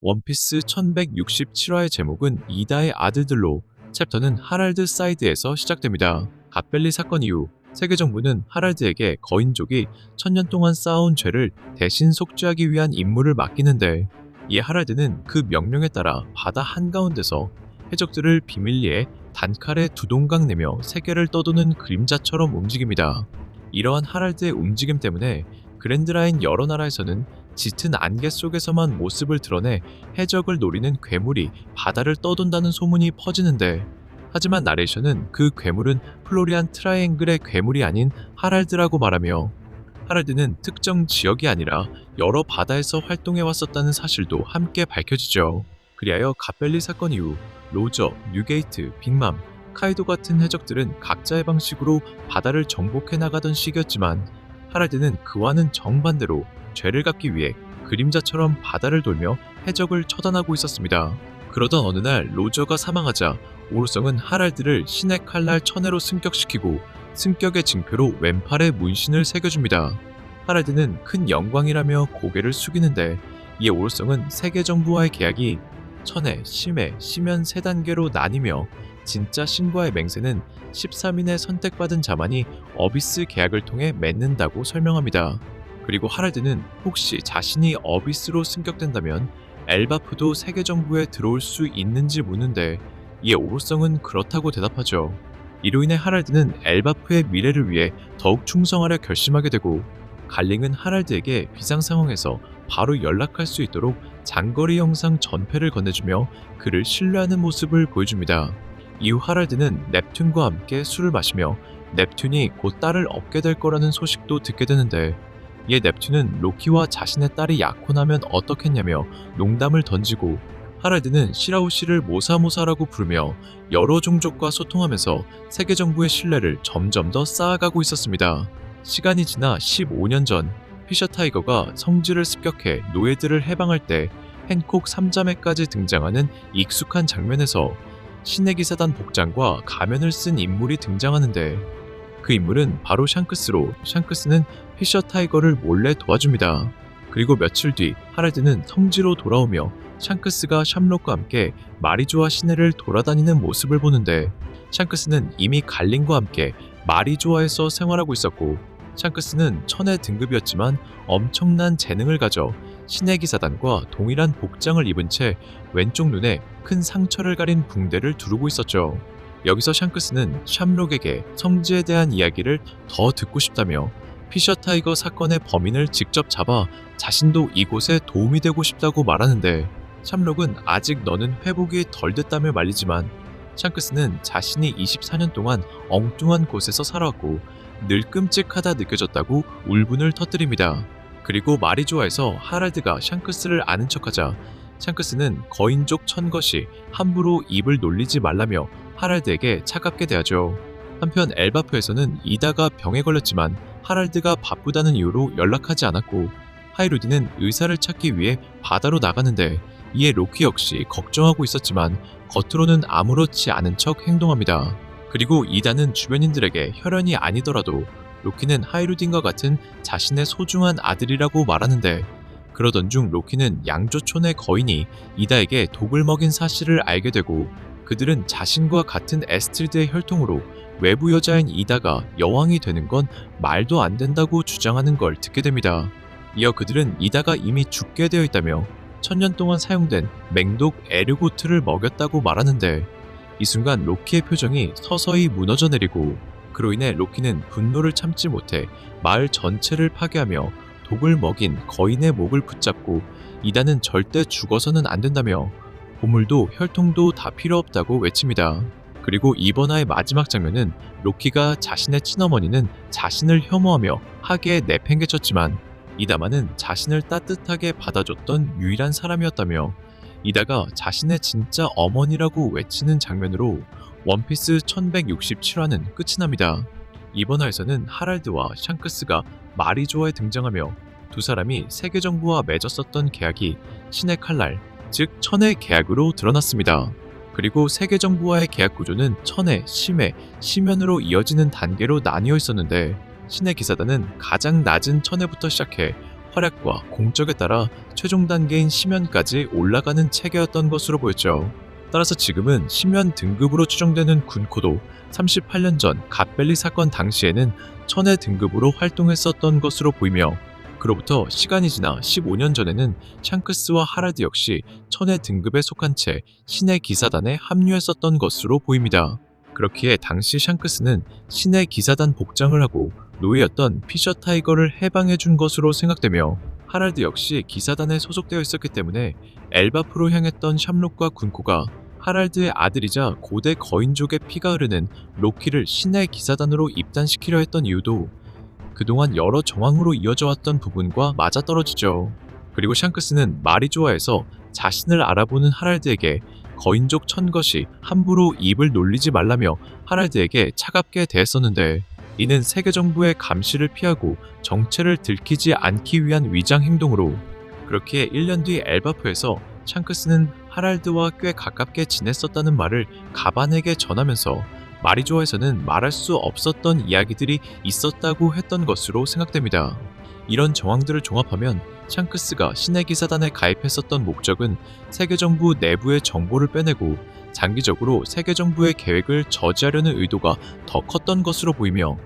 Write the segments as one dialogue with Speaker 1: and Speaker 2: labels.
Speaker 1: 원피스 1167화의 제목은 이다의 아들들로, 챕터는 하랄드 사이드에서 시작됩니다. 갓벨리 사건 이후 세계 정부는 하랄드에게 거인족이 천년 동안 쌓아온 죄를 대신 속죄하기 위한 임무를 맡기는데, 이에 하랄드는 그 명령에 따라 바다 한가운데서 해적들을 비밀리에 단칼에 두동강 내며 세계를 떠도는 그림자처럼 움직입니다. 이러한 하랄드의 움직임 때문에 그랜드라인 여러 나라에서는 짙은 안개 속에서만 모습을 드러내 해적을 노리는 괴물이 바다를 떠돈다는 소문이 퍼지는데, 하지만 나레이션은 그 괴물은 플로리안 트라이앵글의 괴물이 아닌 하랄드라고 말하며, 하랄드는 특정 지역이 아니라 여러 바다에서 활동해 왔었다는 사실도 함께 밝혀지죠. 그리하여 갓벨리 사건 이후 로저, 뉴게이트, 빅맘, 카이도 같은 해적들은 각자의 방식으로 바다를 정복해 나가던 시기였지만, 하랄드는 그와는 정반대로 죄를 갚기 위해 그림자처럼 바다를 돌며 해적을 처단하고 있었습니다. 그러던 어느 날 로저가 사망하자 오로성은 하랄드를 신의 칼날 천해로 승격시키고 승격의 징표로 왼팔에 문신을 새겨줍니다. 하랄드는 큰 영광이라며 고개를 숙이는데, 이에 오로성은 세계 정부와의 계약이 천해, 심해, 심연 3단계로 나뉘며 진짜 신과의 맹세는 13인의 선택받은 자만이 어비스 계약을 통해 맺는다고 설명합니다. 그리고 하랄드는 혹시 자신이 어비스로 승격된다면 엘바프도 세계 정부에 들어올 수 있는지 묻는데, 이에 오로성은 그렇다고 대답하죠. 이로 인해 하랄드는 엘바프의 미래를 위해 더욱 충성하려 결심하게 되고, 갈링은 하랄드에게 비상 상황에서 바로 연락할 수 있도록 장거리 영상 전패를 건네주며 그를 신뢰하는 모습을 보여줍니다. 이후 하랄드는 넵튠과 함께 술을 마시며 넵튠이 곧 딸을 얻게 될 거라는 소식도 듣게 되는데, 이에 넵튠은 로키와 자신의 딸이 약혼하면 어떻겠냐며 농담을 던지고, 하랄드는 시라우시를 모사모사라고 부르며 여러 종족과 소통하면서 세계 정부의 신뢰를 점점 더 쌓아가고 있었습니다. 시간이 지나 15년 전, 피셔 타이거가 성지를 습격해 노예들을 해방할 때 헨콕 3자매까지 등장하는 익숙한 장면에서 신의 기사단 복장과 가면을 쓴 인물이 등장하는데, 그 인물은 바로 샹크스로, 샹크스는 피셔 타이거를 몰래 도와줍니다. 그리고 며칠 뒤 하랄드는 성지로 돌아오며 샹크스가 샴록과 함께 마리조아 시내를 돌아다니는 모습을 보는데, 샹크스는 이미 갈링과 함께 마리조아에서 생활하고 있었고, 샹크스는 천의 등급이었지만 엄청난 재능을 가져 신의 기사단과 동일한 복장을 입은 채 왼쪽 눈에 큰 상처를 가린 붕대를 두르고 있었죠. 여기서 샹크스는 샴록에게 성지에 대한 이야기를 더 듣고 싶다며 피셔 타이거 사건의 범인을 직접 잡아 자신도 이곳에 도움이 되고 싶다고 말하는데, 샴록은 아직 너는 회복이 덜 됐다며 말리지만, 샹크스는 자신이 24년 동안 엉뚱한 곳에서 살아왔고 늘 끔찍하다 느껴졌다고 울분을 터뜨립니다. 그리고 마리조아에서 하랄드가 샹크스를 아는 척하자 샹크스는 거인족 천것이 함부로 입을 놀리지 말라며 하랄드에게 차갑게 대하죠. 한편 엘바프에서는 이다가 병에 걸렸지만 하랄드가 바쁘다는 이유로 연락하지 않았고, 하이루디는 의사를 찾기 위해 바다로 나가는데, 이에 로키 역시 걱정하고 있었지만 겉으로는 아무렇지 않은 척 행동합니다. 그리고 이다는 주변인들에게 혈연이 아니더라도 로키는 하이루딘과 같은 자신의 소중한 아들이라고 말하는데, 그러던 중 로키는 양조촌의 거인이 이다에게 독을 먹인 사실을 알게 되고, 그들은 자신과 같은 에스트리드의 혈통으로 외부 여자인 이다가 여왕이 되는 건 말도 안 된다고 주장하는 걸 듣게 됩니다. 이어 그들은 이다가 이미 죽게 되어 있다며 천년 동안 사용된 맹독 에르고트를 먹였다고 말하는데, 이 순간 로키의 표정이 서서히 무너져 내리고, 그로 인해 로키는 분노를 참지 못해 마을 전체를 파괴하며 독을 먹인 거인의 목을 붙잡고, 이다는 절대 죽어서는 안 된다며 보물도 혈통도 다 필요 없다고 외칩니다. 그리고 이번 화의 마지막 장면은 로키가 자신의 친어머니는 자신을 혐오하며 하계에 내팽개쳤지만 이다만은 자신을 따뜻하게 받아줬던 유일한 사람이었다며, 이다가 자신의 진짜 어머니라고 외치는 장면으로 원피스 1167화는 끝이 납니다. 이번 화에서는 하랄드와 샹크스가 마리조아에 등장하며 두 사람이 세계 정부와 맺었었던 계약이 신의 칼날, 즉 천의 계약으로 드러났습니다. 그리고 세계 정부와의 계약 구조는 천해, 심해, 심연으로 이어지는 단계로 나뉘어 있었는데, 신의 기사단은 가장 낮은 천해부터 시작해 활약과 공적에 따라 최종 단계인 심연까지 올라가는 체계였던 것으로 보였죠. 따라서 지금은 심연 등급으로 추정되는 군코도 38년 전 갓벨리 사건 당시에는 천의 등급으로 활동했었던 것으로 보이며, 그로부터 시간이 지나 15년 전에는 샹크스와 하랄드 역시 천의 등급에 속한 채 신의 기사단에 합류했었던 것으로 보입니다. 그렇기에 당시 샹크스는 신의 기사단 복장을 하고 노예였던 피셔 타이거를 해방해준 것으로 생각되며, 하랄드 역시 기사단에 소속되어 있었기 때문에 엘바프로 향했던 샴록과 군코가 하랄드의 아들이자 고대 거인족의 피가 흐르는 로키를 신의 기사단으로 입단시키려 했던 이유도 그동안 여러 정황으로 이어져 왔던 부분과 맞아떨어지죠. 그리고 샹크스는 마리조아에서 자신을 알아보는 하랄드에게 거인족 천것이 함부로 입을 놀리지 말라며 하랄드에게 차갑게 대했었는데, 이는 세계 정부의 감시를 피하고 정체를 들키지 않기 위한 위장 행동으로, 그렇기에 1년 뒤 엘바프에서 샹크스는 하랄드와 꽤 가깝게 지냈었다는 말을 가반에게 전하면서 마리조아에서는 말할 수 없었던 이야기들이 있었다고 했던 것으로 생각됩니다. 이런 정황들을 종합하면 샹크스가 신의 기사단에 가입했었던 목적은 세계정부 내부의 정보를 빼내고 장기적으로 세계정부의 계획을 저지하려는 의도가 더 컸던 것으로 보이며,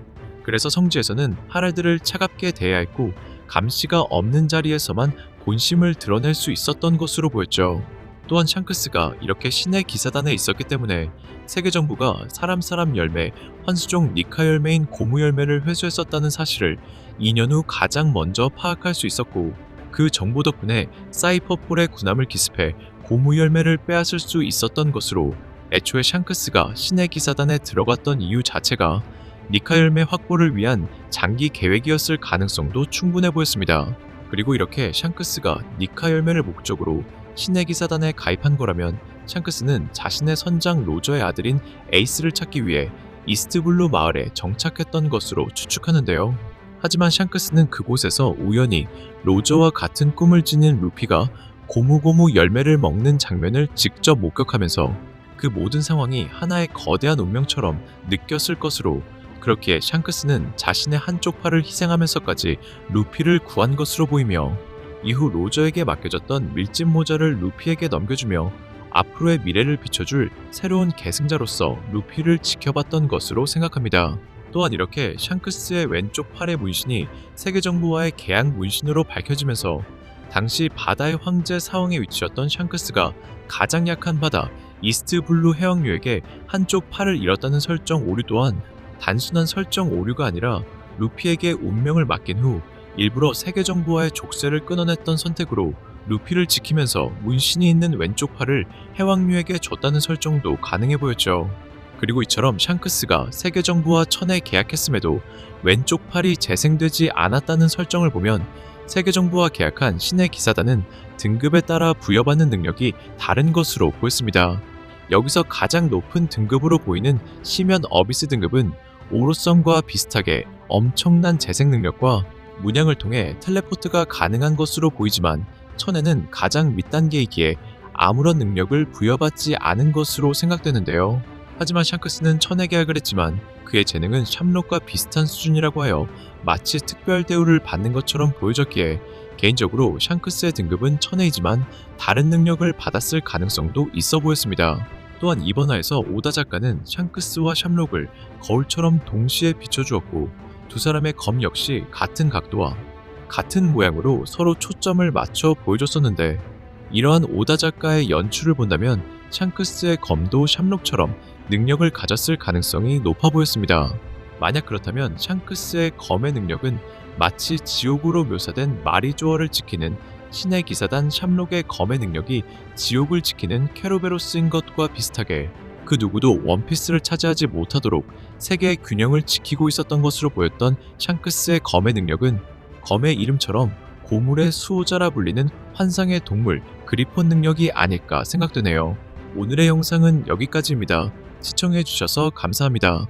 Speaker 1: 그래서 성지에서는 하랄드를 차갑게 대해야 했고 감시가 없는 자리에서만 본심을 드러낼 수 있었던 것으로 보였죠. 또한 샹크스가 이렇게 신의 기사단에 있었기 때문에 세계정부가 사람 열매, 환수종 니카 열매인 고무 열매를 회수했었다는 사실을 2년 후 가장 먼저 파악할 수 있었고, 그 정보 덕분에 사이퍼폴의 군함을 기습해 고무 열매를 빼앗을 수 있었던 것으로, 애초에 샹크스가 신의 기사단에 들어갔던 이유 자체가 니카 열매 확보를 위한 장기 계획이었을 가능성도 충분해 보였습니다. 그리고 이렇게 샹크스가 니카 열매를 목적으로 신의 기사단에 가입한 거라면 샹크스는 자신의 선장 로저의 아들인 에이스를 찾기 위해 이스트블루 마을에 정착했던 것으로 추측하는데요. 하지만 샹크스는 그곳에서 우연히 로저와 같은 꿈을 지닌 루피가 고무고무 열매를 먹는 장면을 직접 목격하면서 그 모든 상황이 하나의 거대한 운명처럼 느꼈을 것으로, 그렇기에 샹크스는 자신의 한쪽 팔을 희생하면서까지 루피를 구한 것으로 보이며, 이후 로저에게 맡겨졌던 밀짚 모자를 루피에게 넘겨주며 앞으로의 미래를 비춰줄 새로운 계승자로서 루피를 지켜봤던 것으로 생각합니다. 또한 이렇게 샹크스의 왼쪽 팔의 문신이 세계정부와의 계약 문신으로 밝혀지면서 당시 바다의 황제 사왕에 위치했던 샹크스가 가장 약한 바다 이스트블루 해왕류에게 한쪽 팔을 잃었다는 설정 오류 또한 단순한 설정 오류가 아니라 루피에게 운명을 맡긴 후 일부러 세계정부와의 족쇄를 끊어냈던 선택으로 루피를 지키면서 문신이 있는 왼쪽 팔을 해왕류에게 줬다는 설정도 가능해 보였죠. 그리고 이처럼 샹크스가 세계정부와 천에 계약했음에도 왼쪽 팔이 재생되지 않았다는 설정을 보면 세계정부와 계약한 신의 기사단은 등급에 따라 부여받는 능력이 다른 것으로 보였습니다. 여기서 가장 높은 등급으로 보이는 심연 어비스 등급은 오로성과 비슷하게 엄청난 재생 능력과 문양을 통해 텔레포트가 가능한 것으로 보이지만, 천에는 가장 밑단계이기에 아무런 능력을 부여받지 않은 것으로 생각되는데요. 하지만 샹크스는 천에 계약을 했지만 그의 재능은 샴록과 비슷한 수준이라고 하여 마치 특별 대우를 받는 것처럼 보여졌기에 개인적으로 샹크스의 등급은 천에이지만 다른 능력을 받았을 가능성도 있어 보였습니다. 또한 이번 화에서 오다 작가는 샹크스와 샴록을 거울처럼 동시에 비춰주었고, 두 사람의 검 역시 같은 각도와 같은 모양으로 서로 초점을 맞춰 보여줬었는데, 이러한 오다 작가의 연출을 본다면 샹크스의 검도 샴록처럼 능력을 가졌을 가능성이 높아 보였습니다. 만약 그렇다면 샹크스의 검의 능력은 마치 지옥으로 묘사된 마리조어를 지키는 신의 기사단 샴록의 검의 능력이 지옥을 지키는 케로베로스인 것과 비슷하게 그 누구도 원피스를 차지하지 못하도록 세계의 균형을 지키고 있었던 것으로 보였던 샹크스의 검의 능력은 검의 이름처럼 고물의 수호자라 불리는 환상의 동물 그리폰 능력이 아닐까 생각되네요. 오늘의 영상은 여기까지입니다. 시청해주셔서 감사합니다.